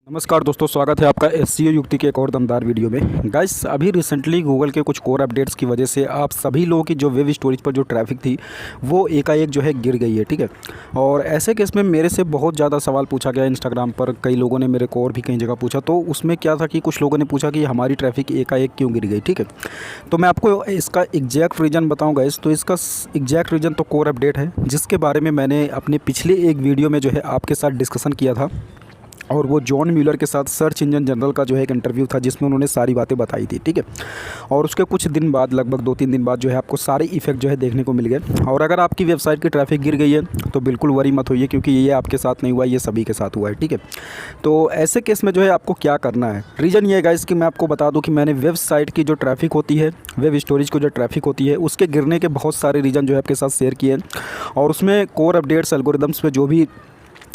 नमस्कार दोस्तों, स्वागत है आपका एसईओ युक्ति के एक और दमदार वीडियो में। गाइस, अभी रिसेंटली गूगल के कुछ कोर अपडेट्स की वजह से आप सभी लोगों की जो वेब स्टोरेज पर जो ट्रैफिक थी वो एकाएक जो है गिर गई है। ठीक है, और ऐसे केस में मेरे से बहुत ज़्यादा सवाल पूछा गया इंस्टाग्राम पर, कई लोगों ने मेरे को और भी कई जगह पूछा। तो उसमें क्या था कि कुछ लोगों ने पूछा कि हमारी ट्रैफिक एकाएक क्यों गिर गई। ठीक है, तो मैं आपको इसका एग्जैक्ट रीज़न बताऊँगा। तो इसका एग्जैक्ट रीज़न तो कोर अपडेट है, जिसके बारे में मैंने अपने पिछले एक वीडियो में जो है आपके साथ डिस्कशन किया था। और वो जॉन म्यूलर के साथ सर्च इंजन जनरल का जो है एक इंटरव्यू था, जिसमें उन्होंने सारी बातें बताई थी। ठीक है, और उसके कुछ दिन बाद, लगभग 2-3 दिन बाद जो है आपको सारे इफेक्ट जो है देखने को मिल गए। और अगर आपकी वेबसाइट की ट्रैफिक गिर गई है तो बिल्कुल वरी मत होइए, क्योंकि ये आपके साथ नहीं हुआ, ये सभी के साथ हुआ है। ठीक है, तो ऐसे केस में जो है आपको क्या करना है, रीज़न ये है गाइस कि मैं आपको बता दूँ कि मैंने वेबसाइट की जो ट्रैफिक होती है, वेब स्टोरेज को जो ट्रैफिक होती है, उसके गिरने के बहुत सारे रीज़न जो है आपके साथ शेयर किए हैं। और उसमें कोर अपडेट्स एल्गोरिदम्स पे जो भी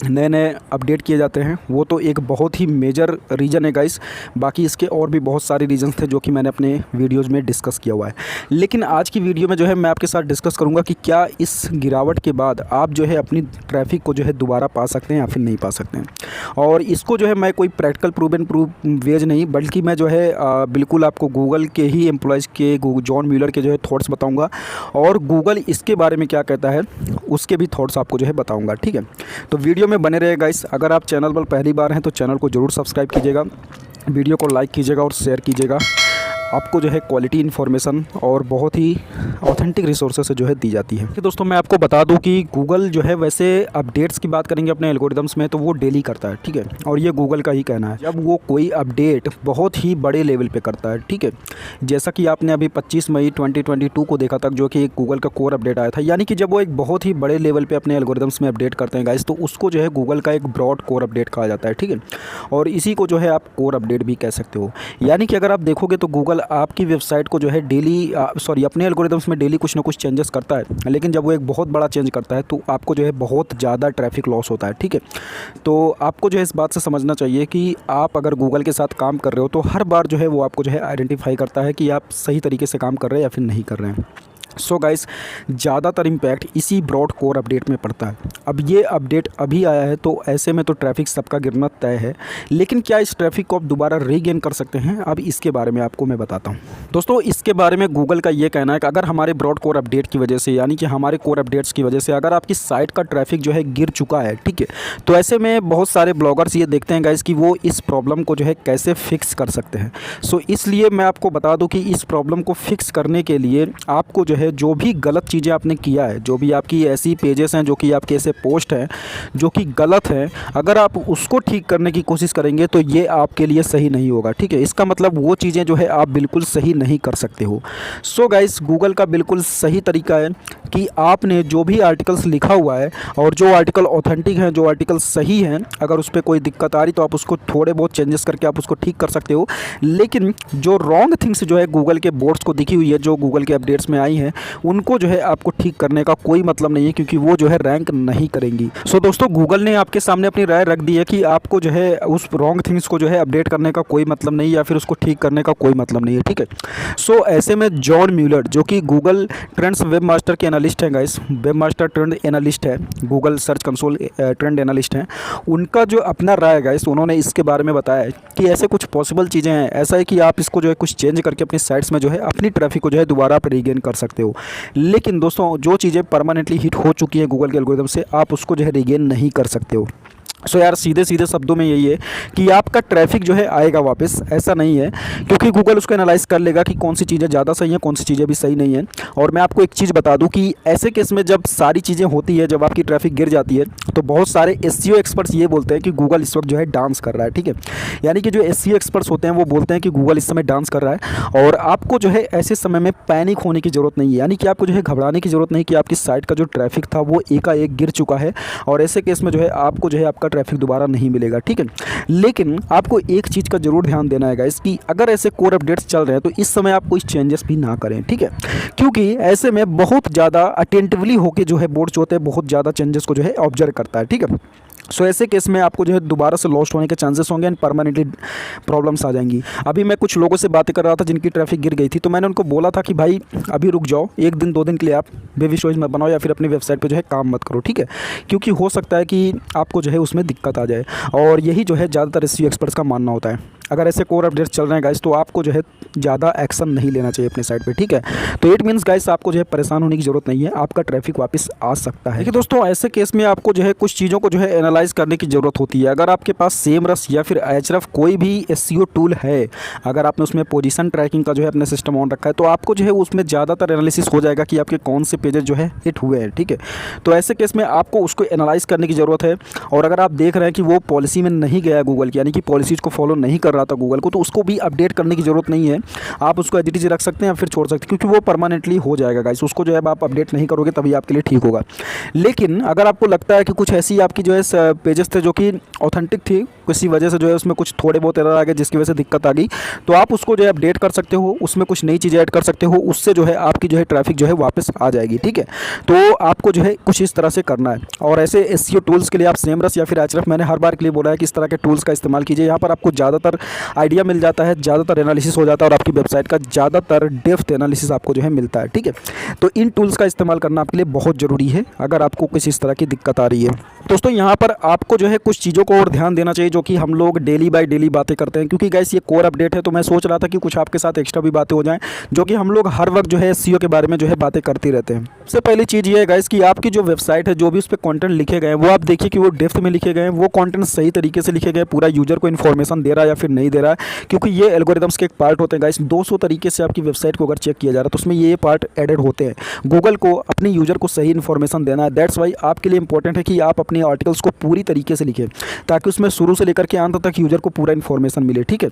नए नए अपडेट किए जाते हैं वो तो एक बहुत ही मेजर रीज़न है गाइस। बाकी इसके और भी बहुत सारे रीजंस थे जो कि मैंने अपने वीडियोस में डिस्कस किया हुआ है। लेकिन आज की वीडियो में जो है मैं आपके साथ डिस्कस करूंगा कि क्या इस गिरावट के बाद आप जो है अपनी ट्रैफिक को जो है दोबारा पा सकते हैं या फिर नहीं पा सकते हैं। और इसको जो है मैं कोई प्रैक्टिकल प्रूफ वेज नहीं, बल्कि मैं जो है बिल्कुल आपको गूगल के ही एम्प्लॉयज़ के, जॉन म्यूलर के जो है थॉट्स बताऊँगा, और गूगल इसके बारे में क्या कहता है उसके भी थॉट्स आपको जो है बताऊँगा। ठीक है, तो वीडियो में बने रहे गाइस। अगर आप चैनल पर पहली बार हैं तो चैनल को ज़रूर सब्सक्राइब कीजिएगा, वीडियो को लाइक कीजिएगा और शेयर कीजिएगा। आपको जो है क्वालिटी इन्फॉर्मेशन और बहुत ही ऑथेंटिक रिसोर्सेज से जो है दी जाती है। कि दोस्तों मैं आपको बता दूं कि गूगल जो है, वैसे अपडेट्स की बात करेंगे अपने एल्गोरिदम्स में तो वो डेली करता है। ठीक है, और ये गूगल का ही कहना है, जब वो कोई अपडेट बहुत ही बड़े लेवल पे करता है। ठीक है, जैसा कि आपने अभी 25 मई 2022 को देखा था, जो कि एक गूगल का कोर अपडेट आया था। यानी कि जब वो एक बहुत ही बड़े लेवल पर अपने एल्गोरिदम्स में अपडेट करते हैं गाइस, तो उसको जो है गूगल का एक ब्रॉड कोर अपडेट कहा जाता है। ठीक है, और इसी को जो है आप कोर अपडेट भी कह सकते हो। यानी कि अगर आप देखोगे तो गूगल आपकी वेबसाइट को जो है डेली अपने एल्गोरिदम्स में डेली कुछ ना कुछ चेंजेस करता है। लेकिन जब वो एक बहुत बड़ा चेंज करता है तो आपको जो है बहुत ज़्यादा ट्रैफिक लॉस होता है। ठीक है, तो आपको जो है इस बात से समझना चाहिए कि आप अगर गूगल के साथ काम कर रहे हो तो हर बार जो है वो आपको जो है आइडेंटिफाई करता है कि आप सही तरीके से काम कर रहे हैं या फिर नहीं कर रहे हैं। सो गाइस, ज़्यादातर इम्पैक्ट इसी ब्रॉड कोर अपडेट में पड़ता है। अब ये अपडेट अभी आया है तो ऐसे में तो ट्रैफिक सबका गिरना तय है। लेकिन क्या इस ट्रैफिक को आप दोबारा रीगेन कर सकते हैं, अब इसके बारे में आपको मैं बताता हूँ। दोस्तों, इसके बारे में गूगल का ये कहना है कि अगर हमारे ब्रॉड कोर अपडेट की वजह से, यानी कि हमारे कोर अपडेट्स की वजह से अगर आपकी साइट का ट्रैफिक जो है गिर चुका है, ठीक है, तो ऐसे में बहुत सारे ब्लॉगर्स ये देखते हैं गाइस कि वो इस प्रॉब्लम को जो है कैसे फिक्स कर सकते हैं। सो इसलिए मैं आपको बता दूँ कि इस प्रॉब्लम को फिक्स करने के लिए आपको जो है जो भी गलत चीज़ें आपने किया है, जो भी आपकी ऐसी पेजेस हैं, जो कि आपके ऐसे पोस्ट हैं जो कि गलत हैं, अगर आप उसको ठीक करने की कोशिश करेंगे तो ये आपके लिए सही नहीं होगा। ठीक है, इसका मतलब वो चीज़ें जो है आप बिल्कुल सही नहीं कर सकते हो। सो गाइस, गूगल का बिल्कुल सही तरीका है कि आपने जो भी आर्टिकल्स लिखा हुआ है और जो आर्टिकल ऑथेंटिक हैं, जो आर्टिकल सही हैं, अगर उस पर कोई दिक्कत आ रही तो आप उसको थोड़े बहुत चेंजेस करके आप उसको ठीक कर सकते हो। लेकिन जो रॉन्ग थिंग्स जो है गूगल के बोर्ड्स को दिखी हुई है, जो गूगल के अपडेट्स में आई हैं, उनको जो है आपको ठीक करने का कोई मतलब नहीं है, क्योंकि वो जो है रैंक नहीं करेंगी। सो दोस्तों, गूगल ने आपके सामने अपनी राय रख दी है कि आपको जो है उस रॉन्ग थिंग्स को जो है अपडेट करने का कोई मतलब नहीं, या फिर उसको ठीक करने का कोई मतलब नहीं है। ठीक है, सो ऐसे में जॉन म्यूलर, जो कि गूगल ट्रेंड्स वेब मास्टर के एनालिस्ट हैं guys, webmaster trend analyst है, Google Search Console trend analyst हैं, उनका जो अपना राय है गाइस, उन्होंने इसके बारे में बताया है कि ऐसे कुछ पॉसिबल चीज़ें हैं। ऐसा है कि आप इसको जो है कुछ चेंज करके अपनी साइट्स में जो है अपनी ट्रैफिक को जो है दोबारा आप रीगेन कर सकते हो। लेकिन दोस्तों, जो चीज़ें परमानेंटली हिट हो चुकी हैं गूगल के एल्गोरिथम से, आप उसको जो है रीगेन नहीं कर सकते हो। सो यार, सीधे सीधे शब्दों में यही है कि आपका ट्रैफिक जो है आएगा वापस, ऐसा नहीं है, क्योंकि गूगल उसको एनालाइज कर लेगा कि कौन सी चीज़ें ज़्यादा सही हैं, कौन सी चीज़ें भी सही नहीं हैं। और मैं आपको एक चीज़ बता दूं कि ऐसे केस में जब सारी चीज़ें होती है, जब आपकी ट्रैफिक गिर जाती है, तो बहुत सारे एसईओ एक्सपर्ट्स ये बोलते हैं कि गूगल इस वक्त जो है डांस कर रहा है। ठीक है, यानी कि जो एसईओ एक्सपर्ट्स होते हैं वो बोलते हैं कि गूगल इस समय डांस कर रहा है, और आपको जो है ऐसे समय में पैनिक होने की ज़रूरत नहीं है। यानी कि आपको जो है घबराने की ज़रूरत नहीं कि आपकी साइट का जो ट्रैफिक था वो एकाएक गिर चुका है, और ऐसे केस में जो है आपको जो है आपका ट्रैफिक दोबारा नहीं मिलेगा। ठीक है, लेकिन आपको एक चीज़ का जरूर ध्यान देना है गाइस कि अगर ऐसे कोर अपडेट्स चल रहे हैं तो इस समय आप कोई चेंजेस भी ना करें। ठीक है, क्योंकि ऐसे में बहुत ज़्यादा अटेंटिवली होकर जो है बोर्ड जो होते हैं बहुत ज़्यादा चेंजेस को जो है ऑब्जर्व करता है। ठीक है, सो ऐसे केस में आपको जो है दोबारा से लॉस्ट होने के चांसेस होंगे एंड परमानेंटली प्रॉब्लम्स आ जाएंगी। अभी मैं कुछ लोगों से बातें कर रहा था जिनकी ट्रैफिक गिर गई थी, तो मैंने उनको बोला था कि भाई अभी रुक जाओ, 1 दिन 2 दिन के लिए आप वेब स्टोरेज मत बनाओ या फिर अपनी वेबसाइट पे जो है काम मत करो, ठीक है, क्योंकि हो सकता है कि आपको जो है उसमें दिक्कत आ जाए। और यही जो है ज़्यादातर एसईओ एक्सपर्ट्स का मानना होता है। अगर ऐसे कोर अपडेट्स चल रहे हैं गाइस, तो आपको जो है ज़्यादा एक्शन नहीं लेना चाहिए अपने साइट पे, ठीक है। तो इट मीन्स गाइस आपको जो है परेशान होने की ज़रूरत नहीं है, आपका ट्रैफिक वापस आ सकता है। देखिए दोस्तों, ऐसे केस में आपको जो है कुछ चीज़ों को जो है एनालाइज करने की ज़रूरत होती है। अगर आपके पास सेमरस या फिर एचरफ कोई भी एसईओ टूल है, अगर आपने उसमें पोजीशन ट्रैकिंग का जो है अपने सिस्टम ऑन रखा है, तो आपको जो है उसमें ज़्यादातर एनालिसिस हो जाएगा कि आपके कौन से पेजेस जो है हिट हुए हैं, ठीक है। तो ऐसे केस में आपको उसको एनालाइज करने की ज़रूरत है। और अगर आप देख रहे हैं कि वो पॉलिसी में नहीं गया गूगल की, यानी कि पॉलिसीज़ को फॉलो नहीं कर रहा था गूगल को, तो उसको भी अपडेट करने की ज़रूरत नहीं है। आप उसको एज इट इज़ रख सकते हैं या फिर छोड़ सकते हैं, क्योंकि वो परमानेंटली हो जाएगा गाइस। उसको जो है आप अपडेट नहीं करोगे तभी आपके लिए ठीक होगा। लेकिन अगर आपको लगता है कि कुछ ऐसी आपकी जो है पेजेस थे जो कि ऑथेंटिक थी, किसी वजह से जो है उसमें कुछ थोड़े बहुत एरर आ गए जिसकी वजह से दिक्कत आ गई, तो आप उसको जो है अपडेट कर सकते हो, उसमें कुछ नई चीज़ें ऐड कर सकते हो, उससे जो है आपकी जो है ट्रैफिक जो है वापस आ जाएगी, ठीक है। तो आपको जो है कुछ इस तरह से करना है। और ऐसे एसईओ टूल्स के लिए आप सेमरस या फिर एचरफ, मैंने हर बार के लिए बोला है कि इस तरह के टूल्स का इस्तेमाल कीजिए। यहाँ पर आपको ज़्यादातर आइडिया मिल जाता है, ज़्यादातर एनालिसिस हो जाता है और आपकी वेबसाइट का ज़्यादातर डेप्थ एनालिसिस आपको जो है मिलता है, ठीक है। तो इन टूल्स का इस्तेमाल करना आपके लिए बहुत ज़रूरी है अगर आपको किसी इस तरह की दिक्कत आ रही है। दोस्तों, यहाँ पर आपको जो है कुछ चीज़ों को और ध्यान देना चाहिए जो कि हम लोग डेली बाय डेली बातें करते हैं, क्योंकि गाइस ये कोर अपडेट है, तो मैं सोच रहा था कि कुछ आपके साथ एक्स्ट्रा भी बातें हो जाएं, जो कि हम लोग हर वक्त जो है एसईओ के बारे में जो है बातें करते रहते हैं। सबसे पहली चीज़ ये है गाइस कि आपकी जो वेबसाइट है, जो भी उस पर कंटेंट लिखे गए हैं, वो आप देखिए कि वो डेप्थ में लिखे गए हैं, वो कंटेंट सही तरीके से लिखे गए, पूरा यूजर को इन्फॉर्मेशन दे रहा है या फिर नहीं दे रहा है, क्योंकि ये एल्गोरिदम्स के एक पार्ट होते हैं गाइस। 200 तरीके से आपकी वेबसाइट को अगर चेक किया जा रहा है तो उसमें ये पार्ट एडेड होते हैं। गूगल को अपने यूजर को सही इन्फॉर्मेशन देना है। दैट्स वाई आपके लिए इंपॉर्टेंट है कि आप अपने आर्टिकल्स को पूरी तरीके से लिखें, ताकि उसमें शुरू से लेकर के अंत तक यूजर को पूरा इन्फॉर्मेशन मिले, ठीक है।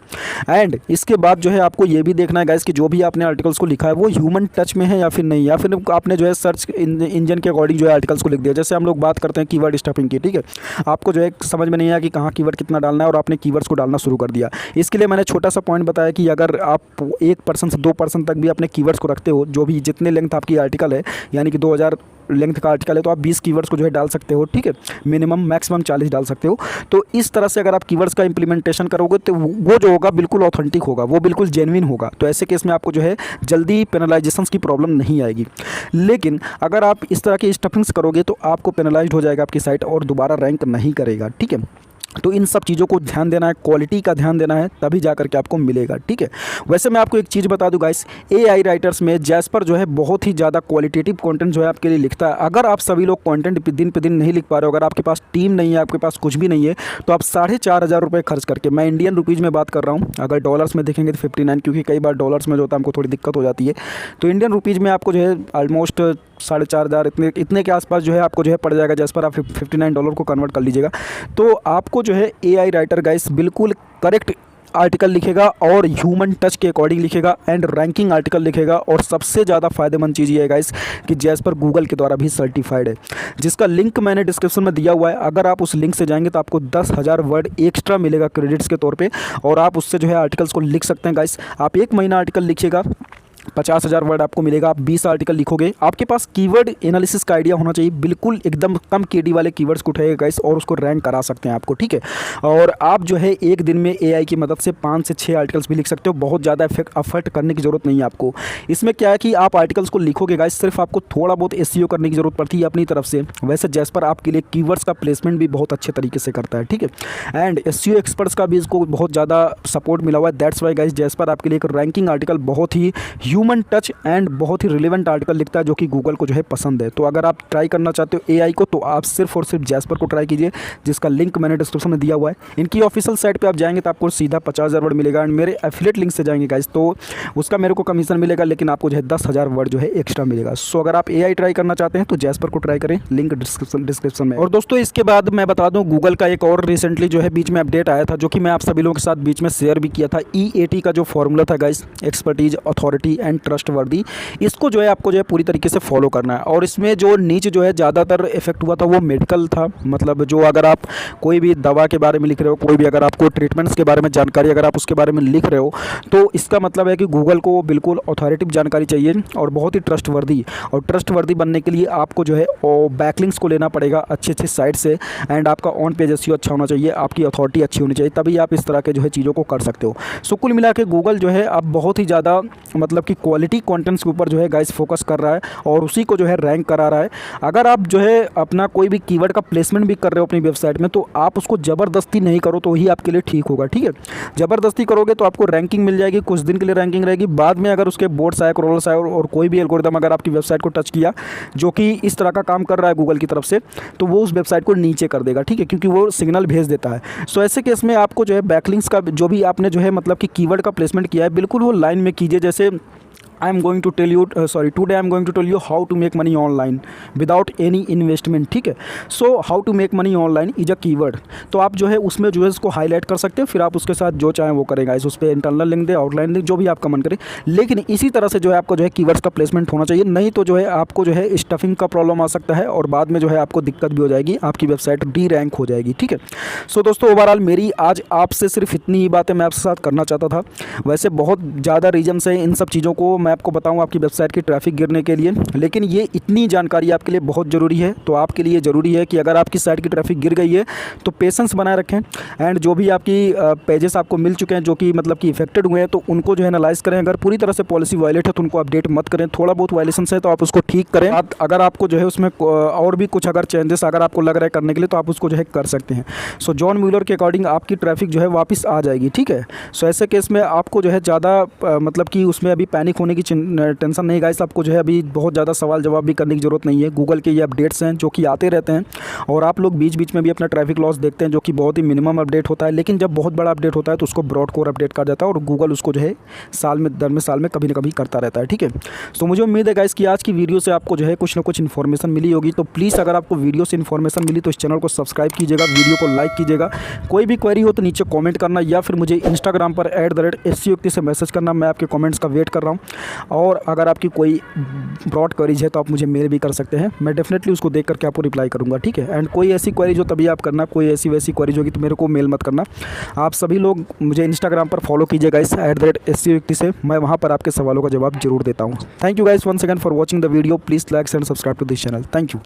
एंड इसके बाद जो है आपको ये भी देखना है गाइस कि जो भी आपने आर्टिकल्स को लिखा है वो ह्यूमन टच में है या फिर नहीं, या फिर आपने जो है सर्च इंजन के अकॉर्डिंग जो है आर्टिकल्स को लिख दिया। जैसे हम लोग बात करते हैं कीवर्ड स्टफिंग की, ठीक है, आपको जो है समझ में नहीं आया कि कहाँ कीवर्ड कितना डालना है और आपने कीवर्ड्स को डालना शुरू कर दिया। इसके लिए मैंने छोटा सा पॉइंट बताया कि अगर आप 1% से 2% तक भी अपने कीवर्ड्स को रखते हो, जो भी जितने लेंथ आपकी आर्टिकल है, यानी कि 2000 लेंथ का आर्टिकल है, तो आप 20 कीवर्ड्स को जो है डाल सकते हो, ठीक है। मिनिमम मैक्सिमम 40 डाल सकते हो। तो इस तरह से अगर आप कीवर्ड्स का इंप्लीमेंटेशन करोगे तो वो जो होगा बिल्कुल ऑथेंटिक होगा, वो बिल्कुल जेन्युइन होगा। तो ऐसे केस में आपको जो है जल्दी पेनलाइजेशंस की प्रॉब्लम नहीं आएगी। लेकिन अगर आप इस तरह की स्टफिंग्स करोगे तो आपको पेनलाइज्ड हो जाएगा आपकी साइट और दोबारा रैंक नहीं करेगा, ठीक है। तो इन सब चीज़ों को ध्यान देना है, क्वालिटी का ध्यान देना है, तभी जा करके आपको मिलेगा, ठीक है। वैसे मैं आपको एक चीज़ बता दूं गाइस, एआई राइटर्स में जैस्पर जो है बहुत ही ज़्यादा क्वालिटेटिव कंटेंट जो है आपके लिए लिखता है। अगर आप सभी लोग कंटेंट दिन पे दिन नहीं लिख पा रहे हो, अगर आपके पास टीम नहीं है, आपके पास कुछ भी नहीं है, तो आप 4500 रुपये खर्च करके, मैं इंडियन रुपीज़ में बात कर रहा हूँ, अगर डॉलर्स में देखेंगे तो 59, क्योंकि कई बार डॉलर्स में जो होता है हमको थोड़ी दिक्कत हो जाती है, तो इंडियन रुपीज़ में आपको जो है ऑलमोस्ट 4500 इतने के आसपास जो है आपको जो है पड़ जाएगा। जैस पर आप $59 को कन्वर्ट कर लीजिएगा, तो आपको जो है एआई राइटर गाइस बिल्कुल करेक्ट आर्टिकल लिखेगा और ह्यूमन टच के अकॉर्डिंग लिखेगा एंड रैंकिंग आर्टिकल लिखेगा। और सबसे ज़्यादा फायदेमंद चीज़ ये है गाइस कि जैस्पर गूगल के द्वारा भी सर्टिफाइड है, जिसका लिंक मैंने डिस्क्रिप्शन में दिया हुआ है। अगर आप उस लिंक से जाएंगे तो आपको 10,000 वर्ड एक्स्ट्रा मिलेगा क्रेडिट्स के तौर पे, और आप उससे जो है आर्टिकल्स को लिख सकते हैं गाइस। आप 1 महीना आर्टिकल लिखिएगा, 50,000 वर्ड आपको मिलेगा। आप 20 आर्टिकल लिखोगे, आपके पास कीवर्ड एनालिसिस का आइडिया होना चाहिए, बिल्कुल एकदम कम केडी वाले कीवर्ड्स को उठाइएगा गाइस और उसको रैंक करा सकते हैं आपको, ठीक है। और आप जो है एक दिन में एआई की मदद से 5 से 6 आर्टिकल्स भी लिख सकते हो। बहुत ज़्यादा एफर्ट करने की ज़रूरत नहीं है आपको। इसमें क्या है कि आप आर्टिकल्स को लिखोगे गाइस, सिर्फ आपको थोड़ा बहुत एसईओ करने की ज़रूरत पड़ती है अपनी तरफ से। वैसे जैस्पर आपके लिए कीवर्ड्स का प्लेसमेंट भी बहुत अच्छे तरीके से करता है, ठीक है। एंड एसईओ एक्सपर्ट्स का भी इसको बहुत ज़्यादा सपोर्ट मिला हुआ है। दैट्स वाई गाइस जैस्पर आपके लिए एक रैंकिंग आर्टिकल, बहुत ही ह्यूमन टच एंड बहुत ही रिलेवेंट आर्टिकल लिखता है, जो कि गूगल को जो है पसंद है। तो अगर आप ट्राई करना चाहते हो एआई को, तो आप सिर्फ और सिर्फ जैस्पर को ट्राई कीजिए, जिसका लिंक मैंने डिस्क्रिप्शन में दिया हुआ है। इनकी ऑफिशियल साइट पे आप जाएंगे तो आपको सीधा 50,000 वर्ड मिलेगा, एंड मेरे एफिलिएट लिंक से जाएंगे गाइस तो उसका मेरे को कमीशन मिलेगा, लेकिन आपको जो है 10,000 वर्ड जो है एक्स्ट्रा मिलेगा। सो अगर आप एआई ट्राई करना चाहते हैं तो जैस्पर को ट्राई करें, लिंक डिस्क्रिप्शन में। और दोस्तों इसके बाद मैं बता दूँ, गूगल का एक और रिसेंटली जो है बीच में अपडेट आया था, जो कि मैं आप सभी लोगों के साथ बीच में शेयर भी किया था। EAT का जो फॉर्मूला था guys, expertise, authority and and trustworthy, इसको जो है आपको जो है पूरी तरीके से फॉलो करना है। और इसमें जो नीचे जो है ज़्यादातर इफेक्ट हुआ था वो मेडिकल था, मतलब जो अगर आप कोई भी दवा के बारे में लिख रहे हो, कोई भी अगर आपको ट्रीटमेंट्स के बारे में जानकारी अगर आप उसके बारे में लिख रहे हो, तो इसका मतलब है कि गूगल को बिल्कुल अथॉरिटिव जानकारी चाहिए और बहुत ही ट्रस्टवर्दी। और ट्रस्टवर्दी बनने के लिए आपको जो है बैकलिंक्स को लेना पड़ेगा अच्छे अच्छे साइट से, एंड आपका ऑन पेज एसईओ अच्छा होना चाहिए, आपकी अथॉरिटी अच्छी होनी चाहिए, तभी आप इस तरह के जो है चीज़ों को कर सकते हो। सो कुल मिला के गूगल जो है अब बहुत ही ज़्यादा मतलब कि क्वालिटी कंटेंट्स के ऊपर जो है गाइस फोकस कर रहा है और उसी को जो है रैंक करा रहा है। अगर आप जो है अपना कोई भी कीवर्ड का प्लेसमेंट भी कर रहे हो अपनी वेबसाइट में, तो आप उसको ज़बरदस्ती नहीं करो तो ही आपके लिए ठीक होगा, ठीक है। ज़बरदस्ती करोगे तो आपको रैंकिंग मिल जाएगी, कुछ दिन के लिए रैंकिंग रहेगी, बाद में अगर उसके बोर्ड्स आए, क्रॉलर्स आए और कोई भी एल्गोरिदम अगर आपकी वेबसाइट को टच किया जो कि इस तरह का काम कर रहा है गूगल की तरफ से, तो वो उस वेबसाइट को नीचे कर देगा, ठीक है, क्योंकि वो सिग्नल भेज देता है। सो ऐसे केस में आपको जो है बैकलिंक्स का जो भी आपने जो है मतलब कि कीवर्ड का प्लेसमेंट किया है, बिल्कुल वो लाइन में कीजिए। जैसे I am going to tell you today I am going to tell you how to make money online without any investment, ठीक है। So how to make money online is a keyword, तो आप जो है उसमें जो है इसको हाईलाइट कर सकते हैं, फिर आप उसके साथ जो चाहें वो करेगा, इस उस पर इंटरनल लिंक दे, आउटलाइन लिंक, जो भी आपका मन करे। लेकिन इसी तरह से जो है आपको जो है कीवर्ड्स का प्लेसमेंट होना चाहिए, नहीं तो जो है आपको जो है स्टफिंग का प्रॉब्लम आ सकता है और बाद में जो है आपको दिक्कत भी हो जाएगी, आपकी वेबसाइट डी रैंक हो जाएगी, ठीक है। सो दोस्तों ओवरऑल मेरी आज आपसे सिर्फ इतनी ही बातें मैं आपके साथ करना चाहता था। वैसे बहुत ज़्यादा रीजन्स हैं इन सब चीज़ों को मैं आपको बताऊँ आपकी वेबसाइट की ट्रैफिक गिरने के लिए, लेकिन ये इतनी जानकारी आपके लिए बहुत ज़रूरी है। तो आपके लिए ज़रूरी है कि अगर आपकी साइट की ट्रैफिक गिर गई है तो पेशेंस बनाए रखें, एंड जो भी आपकी पेजेस आपको मिल चुके हैं जो कि मतलब कि इफेक्टेड हुए हैं, तो उनको जो है एनालाइज करें। अगर पूरी तरह से पॉलिसी वायलेट है तो उनको अपडेट मत करें, थोड़ा बहुत वायलेशन है तो आप उसको ठीक करें। अगर आपको जो है उसमें और भी कुछ अगर चेंजेस अगर आपको लग रहा है करने के लिए, तो आप उसको जो है कर सकते हैं। सो जॉन म्यूलर के अकॉर्डिंग आपकी ट्रैफिक जो है वापस आ जाएगी, ठीक है। सो ऐसे केस में आपको जो है ज़्यादा मतलब कि उसमें अभी पैनिक होने की टेंशन नहीं गाइस। आपको जो है अभी बहुत ज़्यादा सवाल जवाब भी करने की ज़रूरत नहीं है। गूगल के ये अपडेट्स हैं जो कि आते रहते हैं, और आप लोग बीच बीच में भी अपना ट्रैफिक लॉस देखते हैं जो कि बहुत ही मिनिमम अपडेट होता है, लेकिन जब बहुत बड़ा अपडेट होता है तो उसको ब्रॉड कोर अपडेट कर जाता है और गूगल उसको जो है साल में कभी ना कभी करता रहता है, ठीक है। तो मुझे उम्मीद है गाइस कि आज की वीडियो से आपको जो है कुछ ना कुछ इन्फॉर्मेशन मिली होगी। तो प्लीज़ अगर आपको वीडियो से इन्फॉर्मेशन मिली तो इस चैनल को सब्सक्राइब कीजिएगा, वीडियो को लाइक कीजिएगा। कोई भी क्वेरी हो तो नीचे कॉमेंट करना, या फिर मुझे इंस्टाग्राम पर @SEO युक्ति से मैसेज करना, मैं आपके कॉमेंट्स का वेट कर रहा हूँ। और अगर आपकी कोई ब्रॉड क्वेरीज है तो आप मुझे मेल भी कर सकते हैं, मैं डेफिनेटली उसको देख करके आपको रिप्लाई करूंगा, ठीक है। एंड कोई ऐसी क्वेरी जो तभी आप करना, कोई ऐसी वैसी क्वेरीज होगी तो मेरे को मेल मत करना। आप सभी लोग मुझे इंस्टाग्राम पर फॉलो कीजिएगा इस @SEO युक्ति से, मैं वहाँ पर आपके सवालों का जवाब जरूर देता हूँ। Thank you guys once again for watching the video, please like and subscribe to this channel. Thank you.